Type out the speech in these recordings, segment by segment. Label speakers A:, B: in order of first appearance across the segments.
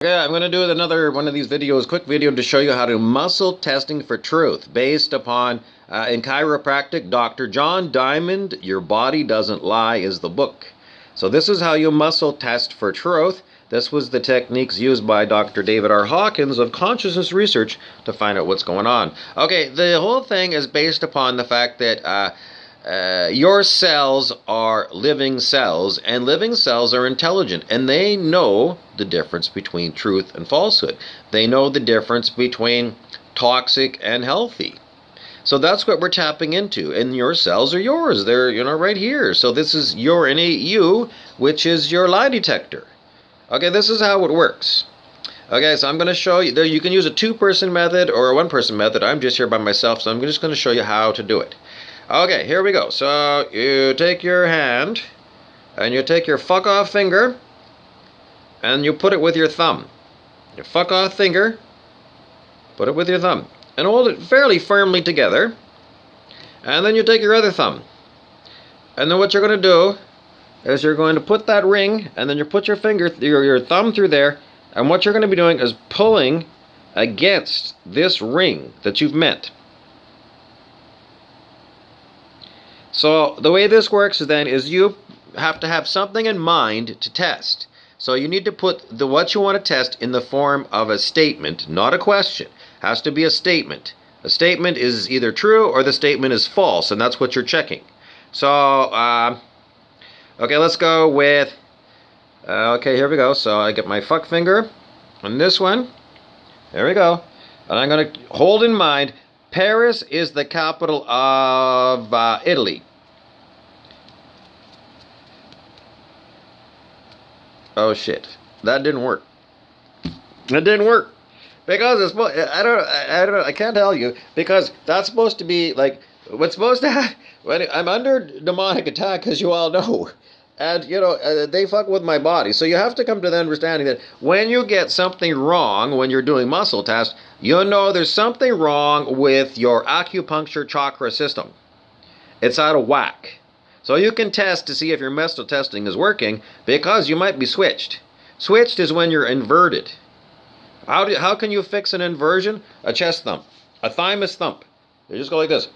A: Okay, I'm going to do another one of these videos, quick video to show you how to muscle testing for truth based upon, in chiropractic, Dr. John Diamond, Your Body Doesn't Lie is the book. So this is how you muscle test for truth. This was the techniques used by Dr. David R. Hawkins of Consciousness Research to find out what's going on. Okay, the whole thing is based upon the fact that your cells are living cells, and living cells are intelligent, and they know the difference between truth and falsehood. They know the difference between toxic and healthy. So that's what we're tapping into, and your cells are yours. They're, right here. So this is your innate you, which is your lie detector. Okay, this is how it works. Okay, so I'm going to show you. You can use a two-person method or a one-person method. I'm just here by myself, so I'm just going to show you how to do it. Okay, here we go. So you take your hand and you take your fuck off finger and you put it with your thumb. Your fuck off finger, put it with your thumb and hold it fairly firmly together. And then you take your other thumb. And then what you're going to do is you're going to put that ring and then you put your finger, your thumb through there. And what you're going to be doing is pulling against this ring that you've met. So the way this works then is you have to have something in mind to test. So you need to put what you want to test in the form of a statement, not a question. It has to be a statement. A statement is either true or the statement is false, and that's what you're checking. So, okay, let's go with, okay, here we go. So I get my fuck finger on this one. There we go. And I'm going to hold in mind, Paris is the capital of Italy. Oh shit, that didn't work. It didn't work because it's I can't tell you, because that's supposed to be like what's supposed to happen when I'm under demonic attack, as you all know, and they fuck with my body. So you have to come to the understanding that when you get something wrong when you're doing muscle tests, there's something wrong with your acupuncture chakra system. It's out of whack. So you can test to see if your muscle testing is working, because you might be switched. Switched is when you're inverted. How can you fix an inversion? A chest thump, a thymus thump. You just go like this.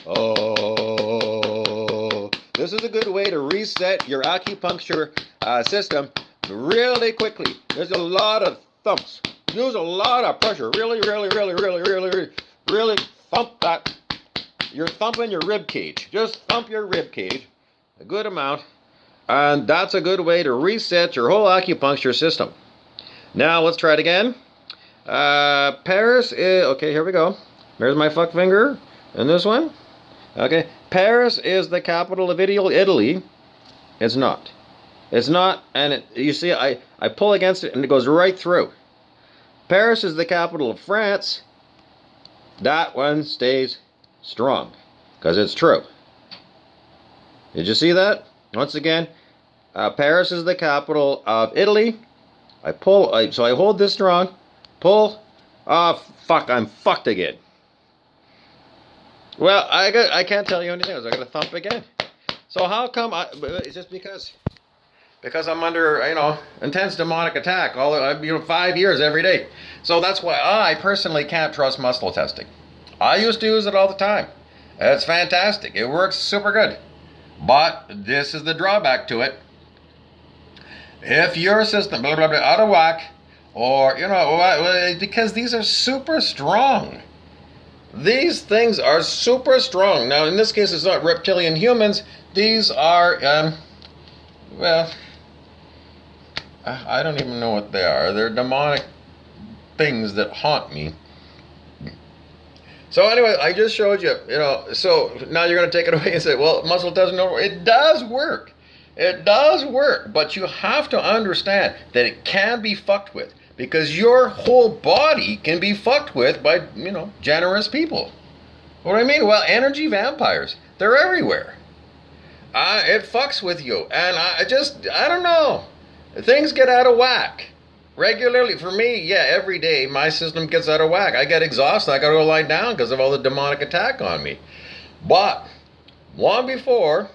A: Oh, this is a good way to reset your acupuncture system really quickly. There's a lot of thumps. Use a lot of pressure. Really, really, really, really, really, really, really thump that. You're thumping your rib cage. Just thump your rib cage a good amount, and that's a good way to reset your whole acupuncture system. Now let's try it again. Paris is, okay, here we go. There's my fuck finger and this one. Okay, Paris is the capital of Italy. It's not. It's not, and you see I pull against it and it goes right through. Paris is the capital of France. That one stays strong because it's true. Did you see that? Once again, Paris is the capital of Italy. I pull, so I hold this strong, pull. Fuck, I'm fucked again. Well, I can't tell you anything else. I got to thump again. So how come? It's just because I'm under intense demonic attack 5 years every day. So that's why I personally can't trust muscle testing. I used to use it all the time. It's fantastic. It works super good. But this is the drawback to it. If your system out of whack, or because these are super strong. These things are super strong. Now in this case it's not reptilian humans. These are I don't even know what they are. They're demonic things that haunt me. So anyway, I just showed you, so now you're going to take it away and say, well, muscle doesn't work. It does work. It does work, but you have to understand that it can be fucked with, because your whole body can be fucked with by, generous people. What do I mean? Well, energy vampires, they're everywhere. It fucks with you, and I don't know. Things get out of whack. Regularly, for me, every day, my system gets out of whack. I get exhausted. I got to go lie down because of all the demonic attack on me. But long before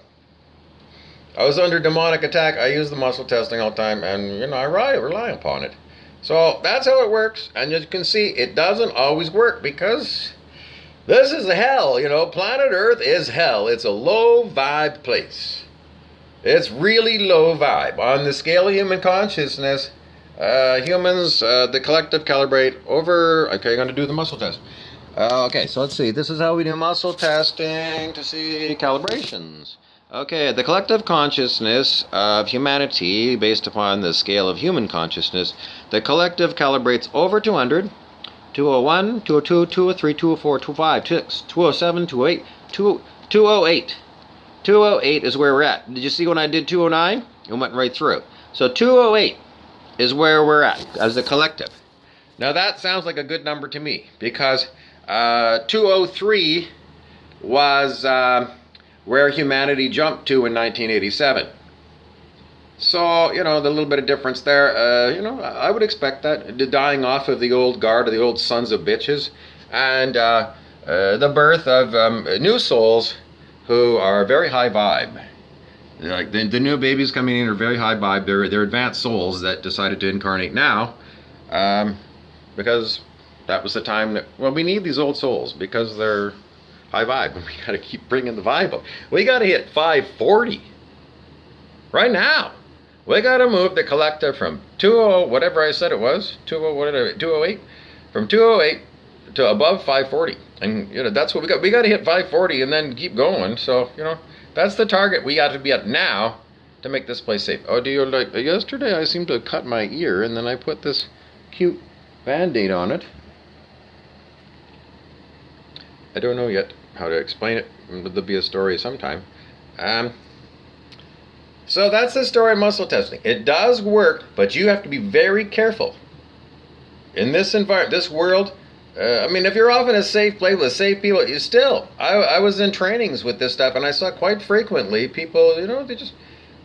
A: I was under demonic attack. I use the muscle testing all the time, and I rely upon it. So that's how it works. And as you can see, it doesn't always work because this is hell. Planet Earth is hell. It's a low vibe place. It's really low vibe. On the scale of human consciousness, humans, the collective calibrate over. Okay, I'm going to do the muscle test. Okay, so let's see. This is how we do muscle testing to see calibrations. Okay, the collective consciousness of humanity, based upon the scale of human consciousness, the collective calibrates over 200, 201, 202, 203, 204, 205, 206, 207, 208, 208. 208 is where we're at. Did you see when I did 209? It went right through. So 208 is where we're at as the collective. Now that sounds like a good number to me because 203 was where humanity jumped to in 1987. So, the little bit of difference there, I would expect that. The dying off of the old guard, of the old sons of bitches, and the birth of new souls who are very high vibe. Like the new babies coming in are very high vibe. They're advanced souls that decided to incarnate now, because that was the time that, we need these old souls because they're high vibe. We got to keep bringing the vibe up. We got to hit 540 right now. We got to move the collective from 20, whatever I said it was, 208, from 208 to above 540. And, that's what we got. We got to hit 540 and then keep going. So, that's the target we got to be at now to make this place safe. Oh, do you like, yesterday I seemed to cut my ear and then I put this cute Band-Aid on it. I don't know yet how to explain it. There'll be a story sometime. So that's the story of muscle testing. It does work, but you have to be very careful. In this environment, this world, if you're off in a safe place with safe people, I was in trainings with this stuff, and I saw quite frequently people, they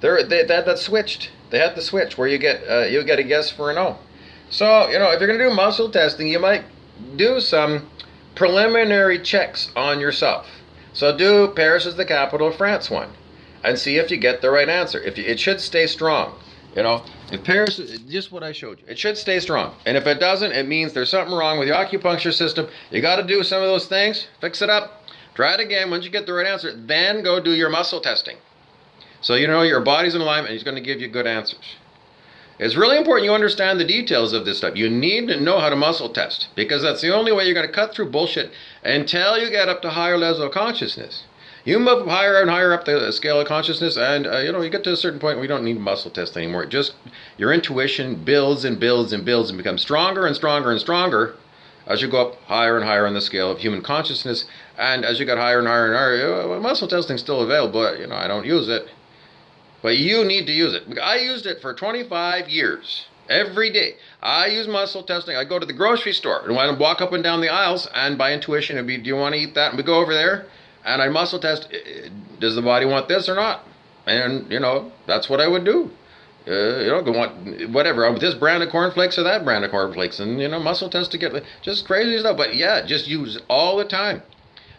A: had that switched. They had the switch where you get a yes for a no. So, if you're going to do muscle testing, you might do some preliminary checks on yourself. So do Paris is the capital of France one, and see if you get the right answer. It should stay strong. If Paris, just what I showed you, it should stay strong. And if it doesn't, it means there's something wrong with your acupuncture system. You got to do some of those things, fix it up, try it again. Once you get the right answer, then go do your muscle testing. So your body's in alignment and he's going to give you good answers. It's really important you understand the details of this stuff. You need to know how to muscle test because that's the only way you're going to cut through bullshit until you get up to higher levels of consciousness. You move higher and higher up the scale of consciousness and, you get to a certain point where you don't need muscle test anymore. Just your intuition builds and builds and builds and becomes stronger and stronger and stronger as you go up higher and higher on the scale of human consciousness. And as you get higher and higher and higher, muscle testing is still available, but, I don't use it. But you need to use it. I used it for 25 years. Every day. I use muscle testing. I go to the grocery store and I walk up and down the aisles and by intuition it'd be, do you want to eat that? And we go over there and I muscle test, does the body want this or not? And, that's what I would do. Go want whatever, this brand of cornflakes or that brand of cornflakes. And, muscle test to get just crazy stuff. But yeah, just use it all the time.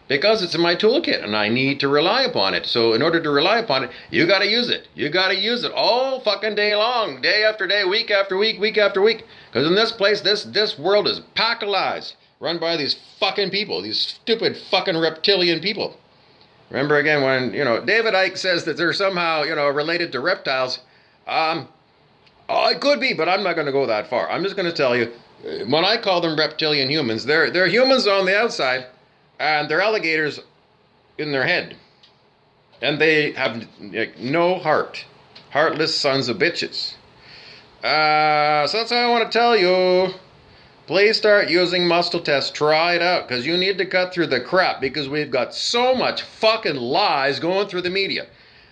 A: Because it's in my toolkit and I need to rely upon it. So in order to rely upon it, you got to use it. You got to use it all fucking day long, day after day, week after week, week after week. Because in this place, this world is pack of lies run by these fucking people, these stupid fucking reptilian people. Remember again when, David Icke says that they're somehow, related to reptiles. It could be, but I'm not going to go that far. I'm just going to tell you, when I call them reptilian humans, they're humans on the outside. And they're alligators in their head. And they have no heart. Heartless sons of bitches. So that's how I want to tell you. Please start using muscle tests. Try it out. Because you need to cut through the crap. Because we've got so much fucking lies going through the media.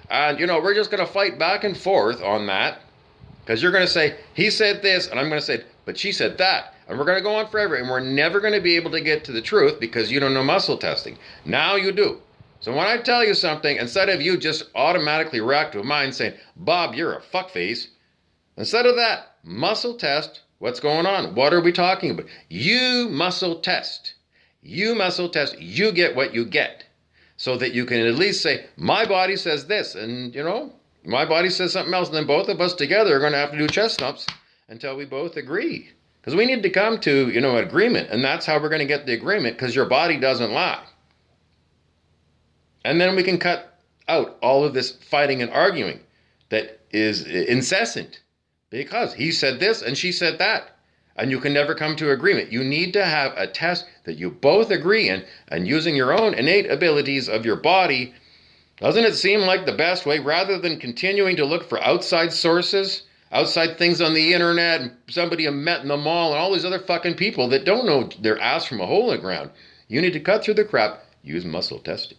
A: And, we're just going to fight back and forth on that. Because you're going to say, he said this. And I'm going to say, but she said that. And we're going to go on forever, and we're never going to be able to get to the truth because you don't know muscle testing. Now you do. So when I tell you something, instead of you just automatically react to mine saying, Bob, you're a fuckface, instead of that, muscle test what's going on. What are we talking about? You muscle test. You muscle test. You get what you get. So that you can at least say, my body says this. And, My body says something else, and then both of us together are going to have to do chest thumps until we both agree. Because we need to come to, an agreement, and that's how we're going to get the agreement, because your body doesn't lie. And then we can cut out all of this fighting and arguing that is incessant, because he said this and she said that, and you can never come to agreement. You need to have a test that you both agree in, and using your own innate abilities of your body. Doesn't it seem like the best way, rather than continuing to look for outside sources, outside things on the internet, and somebody you met in the mall, and all these other fucking people that don't know their ass from a hole in the ground? You need to cut through the crap. Use muscle testing.